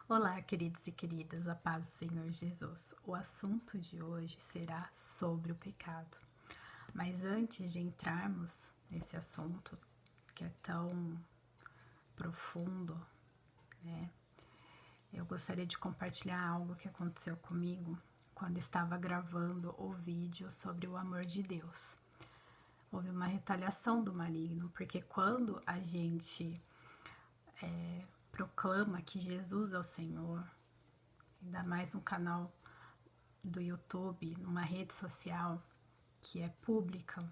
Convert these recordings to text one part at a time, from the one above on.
Olá, queridos e queridas, a paz do Senhor Jesus. O assunto de hoje será sobre o pecado. Mas antes de entrarmos nesse assunto que é tão profundo, né? Eu gostaria de compartilhar algo que aconteceu comigo quando estava gravando o vídeo sobre o amor de Deus. Houve uma retaliação do maligno, porque quando a gente proclama que Jesus é o Senhor, ainda mais no canal do YouTube, numa rede social que é pública,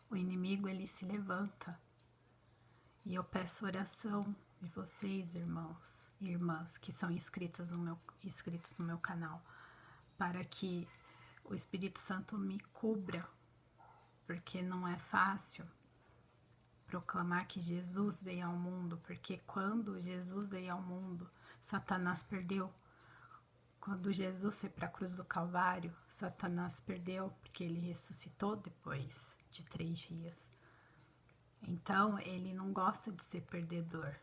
o inimigo ele se levanta. E eu peço oração de vocês, irmãos e irmãs, que são inscritos no meu canal, para que o Espírito Santo me cubra, porque não é fácil proclamar que Jesus veio ao mundo, porque quando Jesus veio ao mundo, Satanás perdeu. Quando Jesus foi para a cruz do Calvário, Satanás perdeu, porque ele ressuscitou depois de 3 dias. Então, ele não gosta de ser perdedor.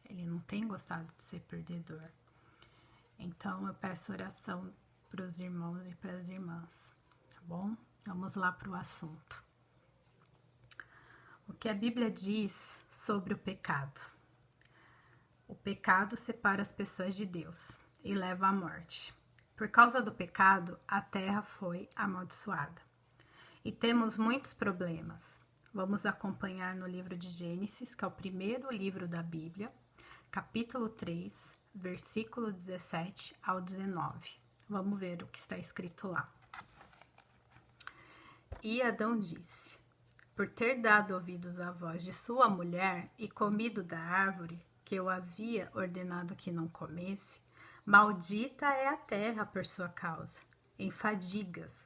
Ele não tem gostado de ser perdedor. Então, eu peço oração para os irmãos e para as irmãs, tá bom? Vamos lá para o assunto. O que a Bíblia diz sobre o pecado? O pecado separa as pessoas de Deus e leva à morte. Por causa do pecado, a terra foi amaldiçoada. E temos muitos problemas. Vamos acompanhar no livro de Gênesis, que é o primeiro livro da Bíblia, capítulo 3, versículo 17 ao 19. Vamos ver o que está escrito lá. E Adão disse: por ter dado ouvidos à voz de sua mulher e comido da árvore que eu havia ordenado que não comesse, maldita é a terra por sua causa. Em fadigas,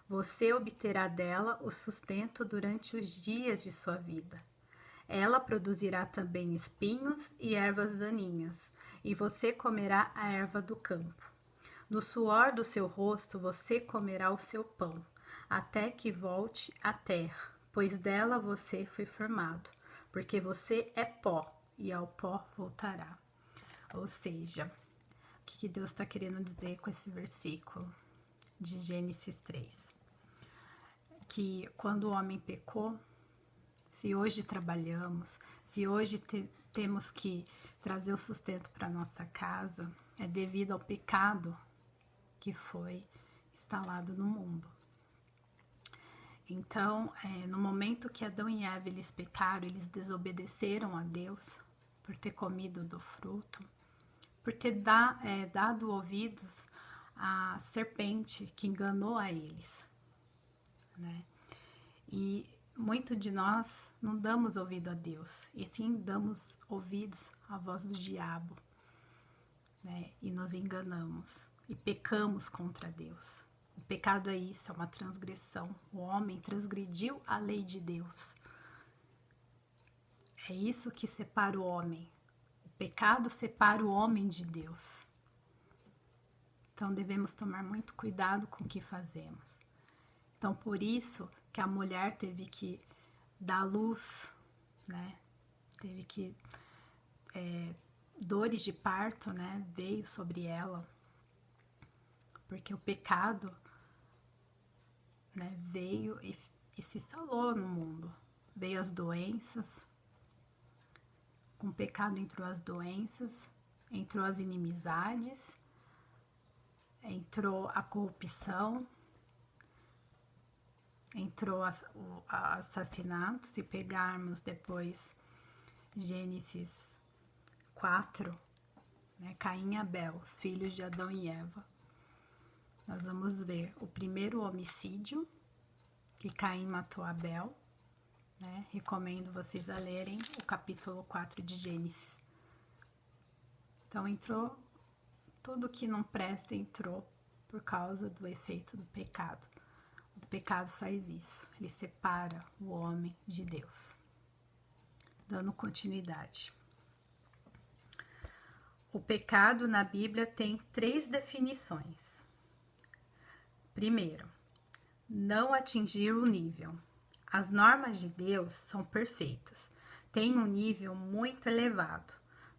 você obterá dela o sustento durante os dias de sua vida. Ela produzirá também espinhos e ervas daninhas, e você comerá a erva do campo. No suor do seu rosto você comerá o seu pão, até que volte à terra, pois dela você foi formado, porque você é pó, e ao pó voltará. Ou seja, o que Deus está querendo dizer com esse versículo de Gênesis 3? Que quando o homem pecou, se hoje trabalhamos, se hoje temos que trazer o sustento para nossa casa, é devido ao pecado que foi instalado no mundo. Então, no momento que Adão e Eva eles pecaram, eles desobedeceram a Deus por ter comido do fruto, por ter dado ouvidos à serpente que enganou a eles, né? E muito de nós não damos ouvido a Deus, e sim damos ouvidos à voz do diabo, né? E nos enganamos e pecamos contra Deus. O pecado é isso, é uma transgressão. O homem transgrediu a lei de Deus. É isso que separa o homem. O pecado separa o homem de Deus. Então devemos tomar muito cuidado com o que fazemos. Então por isso que a mulher teve que dar luz, né? Teve que dores de parto, né? Veio sobre ela, porque o pecado, né, veio e se instalou no mundo. Veio as doenças, com o pecado entrou as doenças, entrou as inimizades, entrou a corrupção, entrou o assassinato. Se pegarmos depois Gênesis 4, né, Caim e Abel, os filhos de Adão e Eva, nós vamos ver o primeiro homicídio, que Caim matou Abel, né? Recomendo vocês a lerem o capítulo 4 de Gênesis. Então entrou tudo que não presta, entrou por causa do efeito do pecado. O pecado faz isso, ele separa o homem de Deus. Dando continuidade. O pecado na Bíblia tem 3 definições. Primeiro, não atingir o nível. As normas de Deus são perfeitas, têm um nível muito elevado.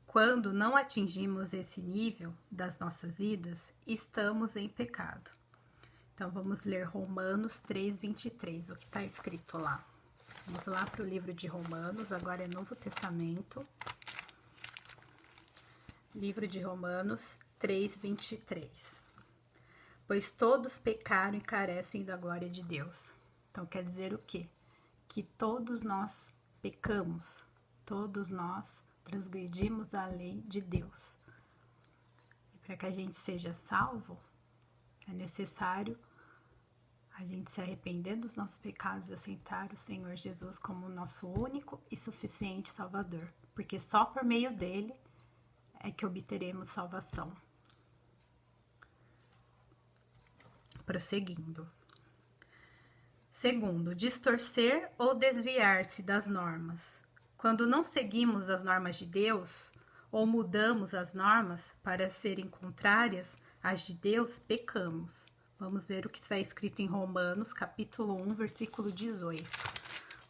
Quando não atingimos esse nível das nossas vidas, estamos em pecado. Então, vamos ler Romanos 3:23, o que está escrito lá. Vamos lá para o livro de Romanos, agora é Novo Testamento. Livro de Romanos 3:23. Pois todos pecaram e carecem da glória de Deus. Então, quer dizer o quê? Que todos nós pecamos, todos nós transgredimos a lei de Deus. E para que a gente seja salvo, é necessário a gente se arrepender dos nossos pecados e aceitar o Senhor Jesus como nosso único e suficiente Salvador. Porque só por meio dele é que obteremos salvação. Prosseguindo. Segundo, distorcer ou desviar-se das normas. Quando não seguimos as normas de Deus ou mudamos as normas para serem contrárias às de Deus, pecamos. Vamos ver o que está escrito em Romanos, capítulo 1, versículo 18.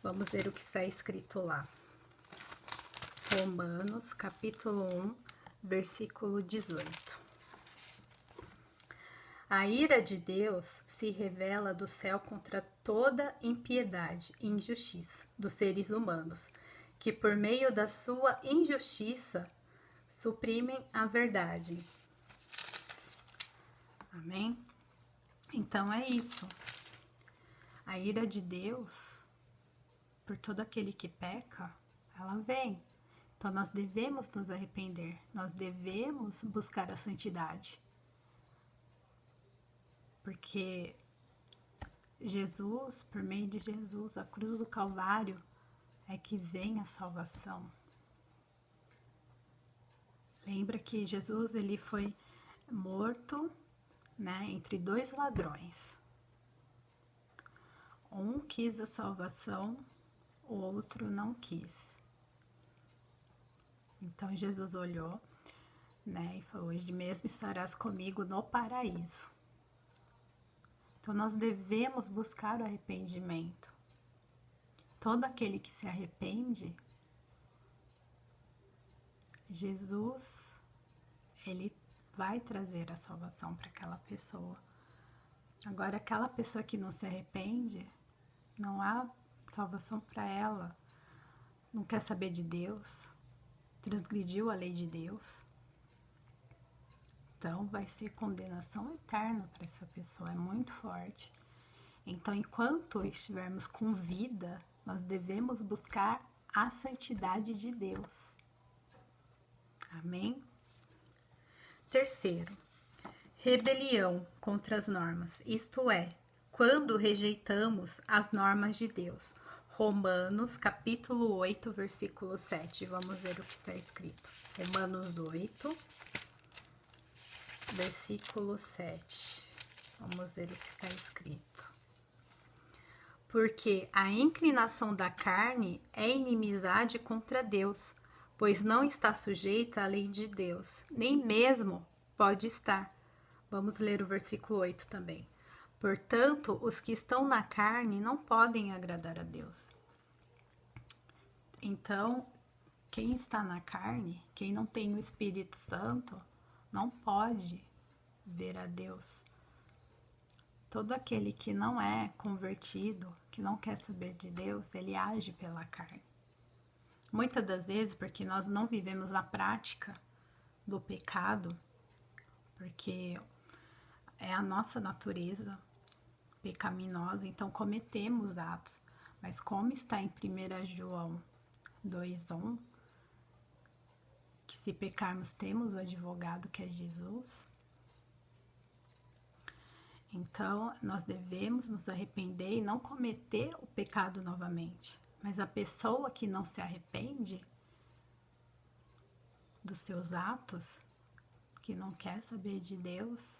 Vamos ver o que está escrito lá. Romanos, capítulo 1, versículo 18. A ira de Deus se revela do céu contra toda impiedade e injustiça dos seres humanos, que por meio da sua injustiça suprimem a verdade. Amém? Então é isso. A ira de Deus, por todo aquele que peca, ela vem. Então nós devemos nos arrepender, nós devemos buscar a santidade. Porque Jesus, por meio de Jesus, a cruz do Calvário, é que vem a salvação. Lembra que Jesus, ele foi morto, né, entre dois ladrões. Um quis a salvação, o outro não quis. Então Jesus olhou, né, e falou: hoje mesmo estarás comigo no paraíso. Então nós devemos buscar o arrependimento. Todo aquele que se arrepende, Jesus, ele vai trazer a salvação para aquela pessoa. Agora, aquela pessoa que não se arrepende, não há salvação para ela. Não quer saber de Deus, transgrediu a lei de Deus. Então, vai ser condenação eterna para essa pessoa, é muito forte. Então, enquanto estivermos com vida, nós devemos buscar a santidade de Deus. Amém? Terceiro, rebelião contra as normas, isto é, quando rejeitamos as normas de Deus. Romanos, capítulo 8, versículo 7. Vamos ver o que está escrito. Romanos 8, versículo 7. Vamos ver o que está escrito. Porque a inclinação da carne é inimizade contra Deus, pois não está sujeita à lei de Deus, nem mesmo pode estar. Vamos ler o versículo 8 também. Portanto, os que estão na carne não podem agradar a Deus. Então, quem está na carne, quem não tem o Espírito Santo, não pode ver a Deus. Todo aquele que não é convertido, que não quer saber de Deus, ele age pela carne. Muitas das vezes, porque nós não vivemos a prática do pecado, porque é a nossa natureza pecaminosa, então cometemos atos. Mas como está em 1 João 2:1, que se pecarmos temos o advogado que é Jesus. Então, nós devemos nos arrepender e não cometer o pecado novamente. Mas a pessoa que não se arrepende dos seus atos, que não quer saber de Deus,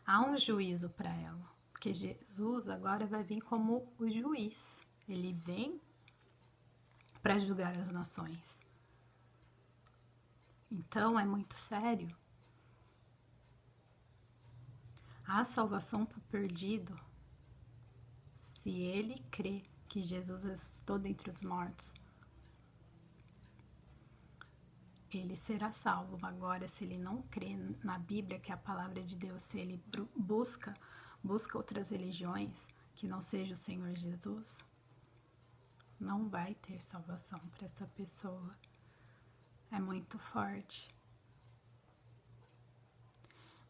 há um juízo para ela. Porque Jesus agora vai vir como o juiz. Ele vem para julgar as nações. Então, é muito sério. Há salvação para o perdido se ele crê que Jesus ressuscitou dentre os mortos. ele será salvo. Agora, se ele não crê na Bíblia, que é a palavra de Deus, se ele busca outras religiões que não seja o Senhor Jesus, não vai ter salvação para essa pessoa. É muito forte.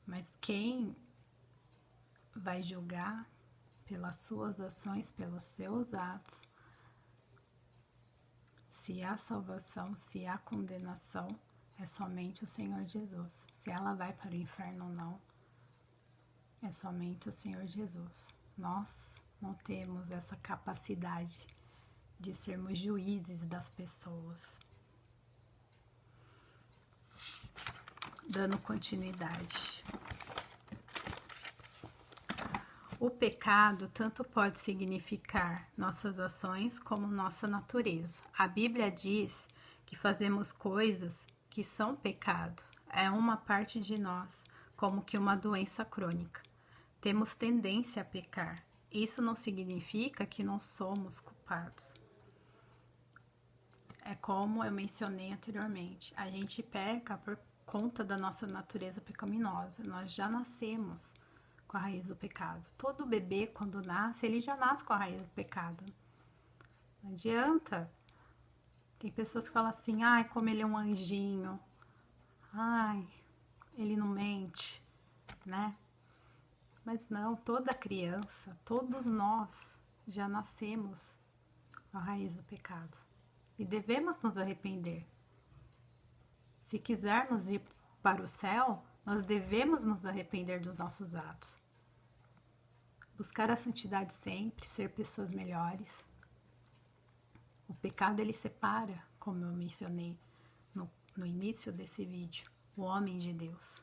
Mas quem vai julgar pelas suas ações, pelos seus atos, se há salvação, se há condenação, é somente o Senhor Jesus. Se ela vai para o inferno ou não, é somente o Senhor Jesus. Nós não temos essa capacidade de sermos juízes das pessoas. Dando continuidade. O pecado tanto pode significar nossas ações como nossa natureza. A Bíblia diz que fazemos coisas que são pecado. É uma parte de nós, como que uma doença crônica. Temos tendência a pecar. Isso não significa que não somos culpados. É como eu mencionei anteriormente. A gente peca por conta da nossa natureza pecaminosa. Nós já nascemos com a raiz do pecado. Todo bebê, quando nasce, ele já nasce com a raiz do pecado. Não adianta. Tem pessoas que falam assim, ai, como ele é um anjinho. Ai, ele não mente, né? Mas não, toda criança, todos nós já nascemos com a raiz do pecado. E devemos nos arrepender. Se quisermos ir para o céu, nós devemos nos arrepender dos nossos atos. Buscar a santidade sempre, ser pessoas melhores. O pecado, ele separa, como eu mencionei no início desse vídeo, o homem de Deus.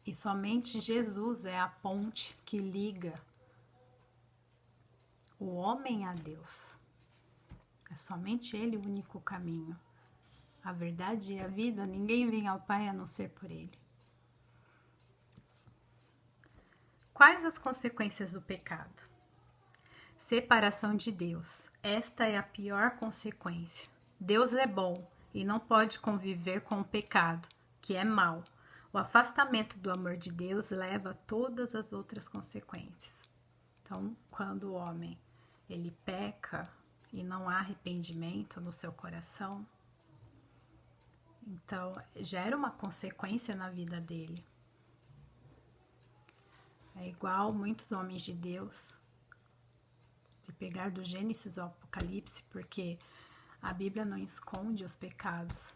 E somente Jesus é a ponte que liga o homem a Deus. É somente Ele o único caminho. A verdade e a vida, ninguém vem ao Pai a não ser por Ele. Quais as consequências do pecado? Separação de Deus. Esta é a pior consequência. Deus é bom e não pode conviver com o pecado, que é mau. O afastamento do amor de Deus leva a todas as outras consequências. Então, quando o homem ele peca e não há arrependimento no seu coração, então gera uma consequência na vida dele. É igual muitos homens de Deus, se pegar do Gênesis ao Apocalipse, porque a Bíblia não esconde os pecados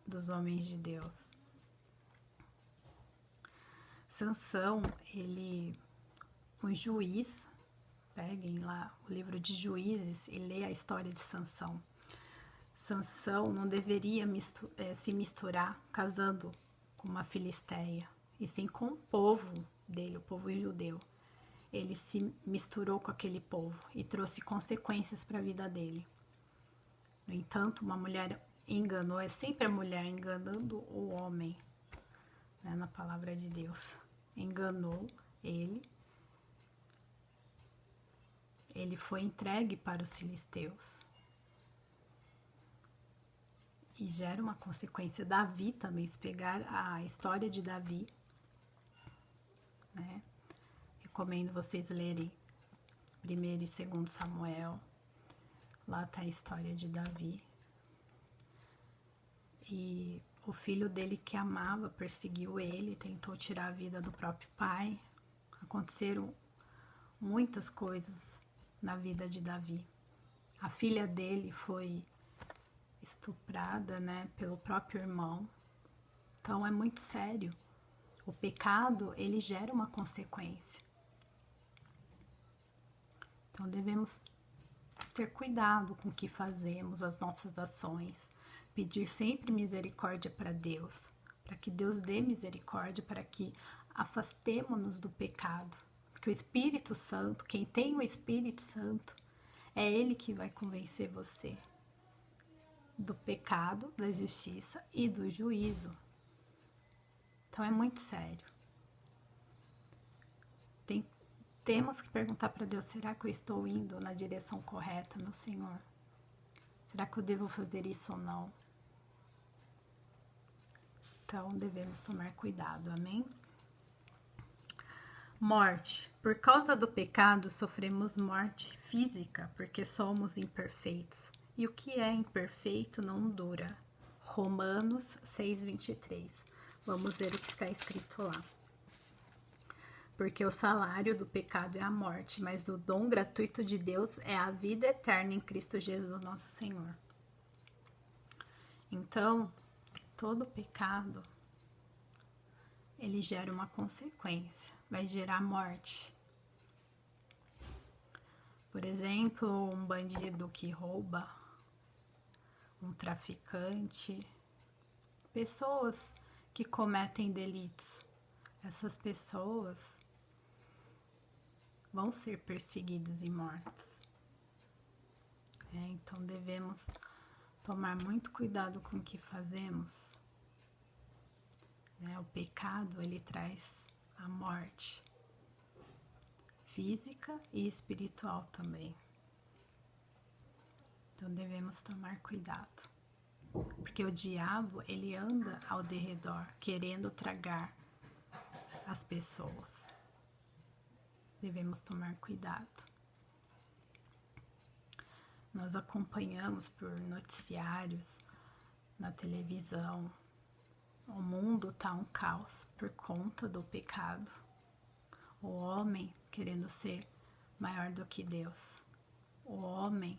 dos homens de Deus. Sansão, um juiz, peguem lá o livro de Juízes e leia a história de Sansão. Sansão não deveria se misturar casando com uma filisteia, e sim com o povo dele, o povo judeu. Ele se misturou com aquele povo e trouxe consequências para a vida dele. No entanto, uma mulher enganou, é sempre a mulher enganando o homem, né, na palavra de Deus. Enganou ele. Ele foi entregue para os filisteus. E gera uma consequência. Davi também, se pegar a história de Davi, né? Recomendo vocês lerem 1º e 2º Samuel. Lá está a história de Davi. E o filho dele que amava perseguiu ele, tentou tirar a vida do próprio pai. Aconteceram muitas coisas na vida de Davi. A filha dele foi estuprada, né, pelo próprio irmão. Então é muito sério. O pecado, ele gera uma consequência. Então devemos ter cuidado com o que fazemos, as nossas ações, pedir sempre misericórdia para Deus, para que Deus dê misericórdia, para que afastemo-nos do pecado. Porque o Espírito Santo, quem tem o Espírito Santo, é Ele que vai convencer você do pecado, da justiça e do juízo. Então é muito sério. Temos que perguntar para Deus, será que eu estou indo na direção correta, meu Senhor? Será que eu devo fazer isso ou não? Então, devemos tomar cuidado, amém? Morte. Por causa do pecado, sofremos morte física, porque somos imperfeitos. E o que é imperfeito não dura. Romanos 6:23. Vamos ver o que está escrito lá. Porque o salário do pecado é a morte, mas o dom gratuito de Deus é a vida eterna em Cristo Jesus, nosso Senhor. Então, todo pecado, ele gera uma consequência, vai gerar morte. Por exemplo, um bandido que rouba, um traficante, pessoas que cometem delitos. Essas pessoas vão ser perseguidas e mortas. Então devemos tomar muito cuidado com o que fazemos. O pecado, ele traz a morte física e espiritual também. Então devemos tomar cuidado. Porque o diabo, ele anda ao derredor, querendo tragar as pessoas. Devemos tomar cuidado. Nós acompanhamos por noticiários, na televisão. O mundo está um caos por conta do pecado. O homem querendo ser maior do que Deus. O homem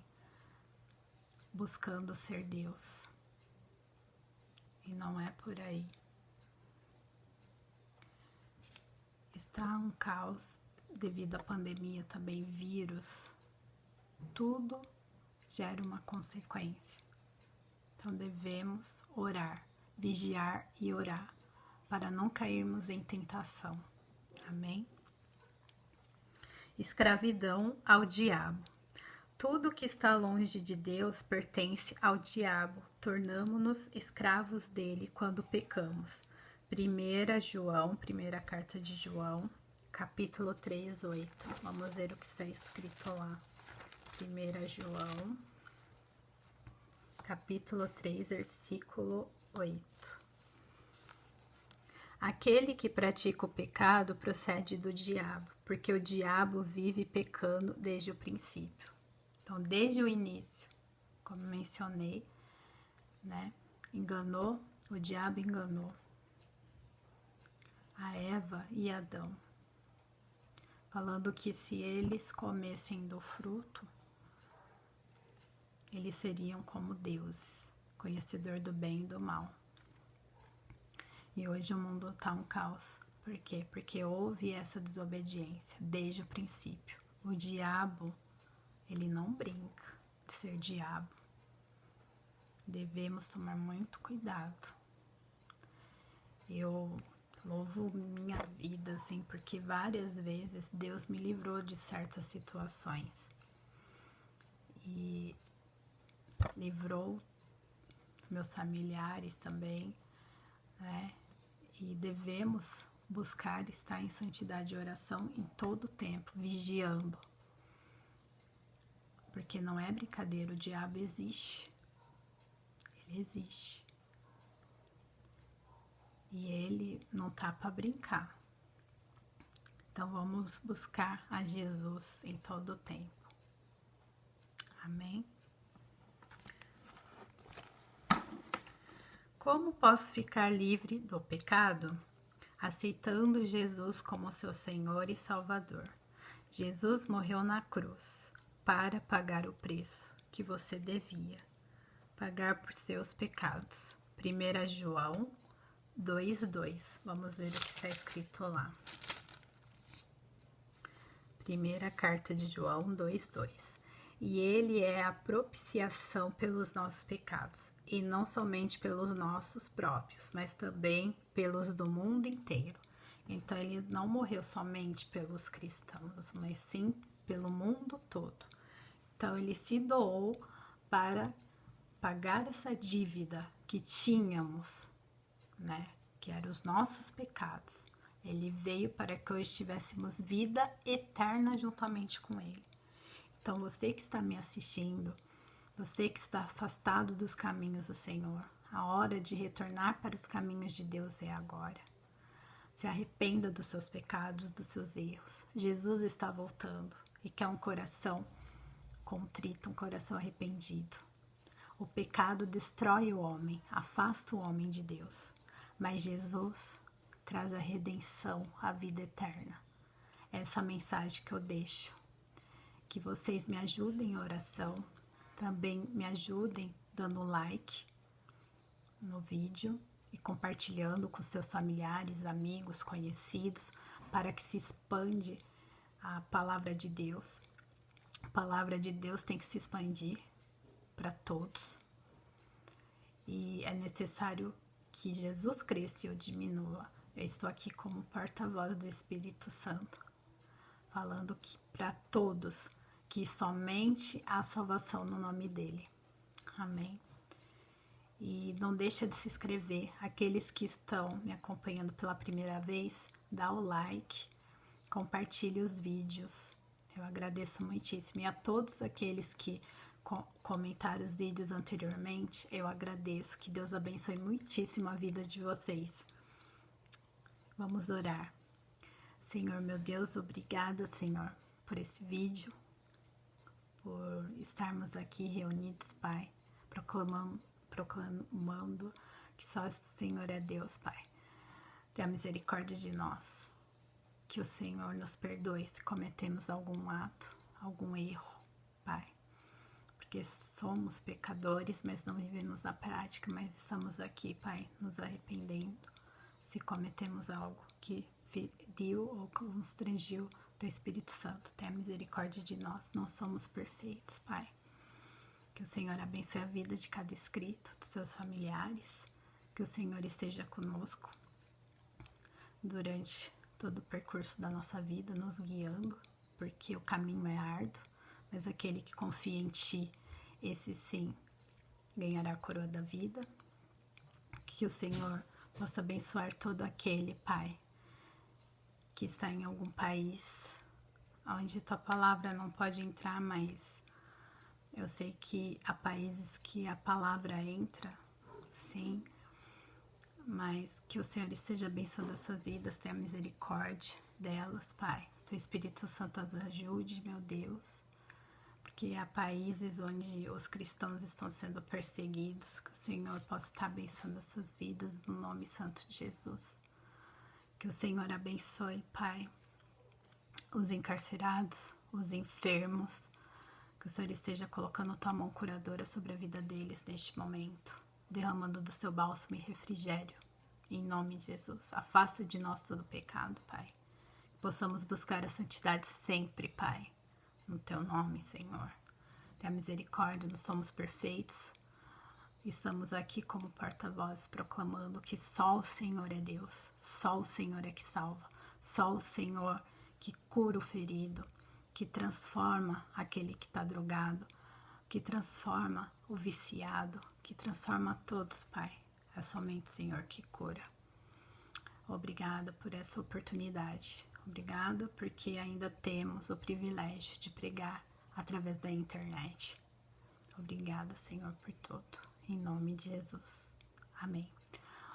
buscando ser Deus. E não é por aí. Está um caos devido à pandemia, também vírus. Tudo gera uma consequência. Então devemos orar, vigiar e orar, para não cairmos em tentação. Amém? Escravidão ao diabo. Tudo que está longe de Deus pertence ao diabo. Tornamo-nos escravos dele quando pecamos. 1 João, primeira carta de João, capítulo 3:8. Vamos ver o que está escrito lá. 1 João, capítulo 3, versículo 8. Aquele que pratica o pecado procede do diabo, porque o diabo vive pecando desde o princípio. Então, desde o início, como mencionei, enganou, o diabo enganou a Eva e Adão, falando que se eles comessem do fruto, eles seriam como deuses, conhecedor do bem e do mal. E hoje o mundo está um caos. Por quê? Porque houve essa desobediência desde o princípio. O diabo, ele não brinca de ser diabo. Devemos tomar muito cuidado. Eu louvo minha vida, assim, porque várias vezes Deus me livrou de certas situações. E livrou meus familiares também, E devemos buscar estar em santidade e oração em todo o tempo, vigiando. Porque não é brincadeira, o diabo existe. Ele existe. E ele não tá para brincar. Então vamos buscar a Jesus em todo o tempo. Amém? Como posso ficar livre do pecado? Aceitando Jesus como seu Senhor e Salvador. Jesus morreu na cruz para pagar o preço que você devia, pagar por seus pecados. 1 João 2:2. Vamos ver o que está escrito lá. Primeira carta de João 2:2. E ele é a propiciação pelos nossos pecados, e não somente pelos nossos próprios, mas também pelos do mundo inteiro. Então ele não morreu somente pelos cristãos, mas sim pelo mundo todo. Então ele se doou para pagar essa dívida que tínhamos, que eram os nossos pecados. Ele veio para que hoje tivéssemos vida eterna juntamente com ele. Então, você que está me assistindo, Você que está afastado dos caminhos do Senhor, a hora de retornar para os caminhos de Deus é agora. Se arrependa dos seus pecados, dos seus erros. Jesus está voltando e quer um coração contrito, um coração arrependido. O pecado destrói o homem, afasta o homem de Deus. Mas Jesus traz a redenção, a vida eterna. Essa mensagem que eu deixo. Que vocês me ajudem em oração. Também me ajudem dando like no vídeo e compartilhando com seus familiares, amigos, conhecidos, para que se expande a palavra de Deus. A palavra de Deus tem que se expandir para todos. E é necessário que Jesus cresça e eu diminua. Eu estou aqui como porta-voz do Espírito Santo, falando que para todos que somente há salvação no nome dele. Amém. E não deixa de se inscrever. Aqueles que estão me acompanhando pela primeira vez, dá o like, compartilhe os vídeos. Eu agradeço muitíssimo. E a todos aqueles que comentaram os vídeos anteriormente, eu agradeço. Que Deus abençoe muitíssimo a vida de vocês. Vamos orar. Senhor, meu Deus, obrigada, Senhor, por esse vídeo, por estarmos aqui reunidos, Pai, proclamando que só o Senhor é Deus, Pai. Tenha misericórdia de nós. Que o Senhor nos perdoe se cometemos algum ato, algum erro, Pai. Porque somos pecadores, mas não vivemos na prática, mas estamos aqui, Pai, nos arrependendo. Se cometemos algo que feriu ou constrangiu do Espírito Santo, tenha misericórdia de nós. Não somos perfeitos, Pai. Que o Senhor abençoe a vida de cada inscrito, dos seus familiares. Que o Senhor esteja conosco durante todo o percurso da nossa vida, nos guiando, porque o caminho é árduo, mas aquele que confia em Ti, esse sim, ganhará a coroa da vida. Que o Senhor possa abençoar todo aquele, Pai, que está em algum país onde Tua palavra não pode entrar, mas eu sei que há países que a palavra entra, sim, mas que o Senhor esteja abençoando essas vidas, tenha misericórdia delas, Pai. Que o Espírito Santo as ajude, meu Deus, porque há países onde os cristãos estão sendo perseguidos, que o Senhor possa estar abençoando essas vidas, no nome santo de Jesus. Que o Senhor abençoe, Pai, os encarcerados, os enfermos, que o Senhor esteja colocando Tua mão curadora sobre a vida deles neste momento, derramando do Seu bálsamo e refrigério, em nome de Jesus. Afasta de nós todo pecado, Pai. Que possamos buscar a santidade sempre, Pai, no Teu nome, Senhor. Tenha misericórdia, não somos perfeitos. Estamos aqui como porta-voz proclamando que só o Senhor é Deus, só o Senhor é que salva, só o Senhor que cura o ferido, que transforma aquele que está drogado, que transforma o viciado, que transforma todos, Pai. É somente o Senhor que cura. Obrigada por essa oportunidade. Obrigada porque ainda temos o privilégio de pregar através da internet. Obrigada, Senhor, por tudo. Em nome de Jesus. Amém.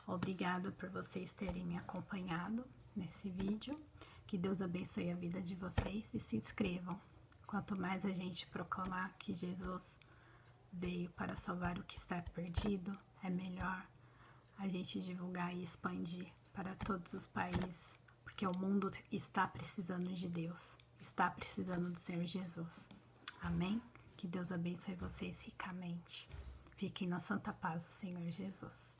Obrigada por vocês terem me acompanhado nesse vídeo. Que Deus abençoe a vida de vocês e se inscrevam. Quanto mais a gente proclamar que Jesus veio para salvar o que está perdido, é melhor a gente divulgar e expandir para todos os países, porque o mundo está precisando de Deus, está precisando do Senhor Jesus. Amém? Que Deus abençoe vocês ricamente. Fiquem na santa paz do Senhor Jesus.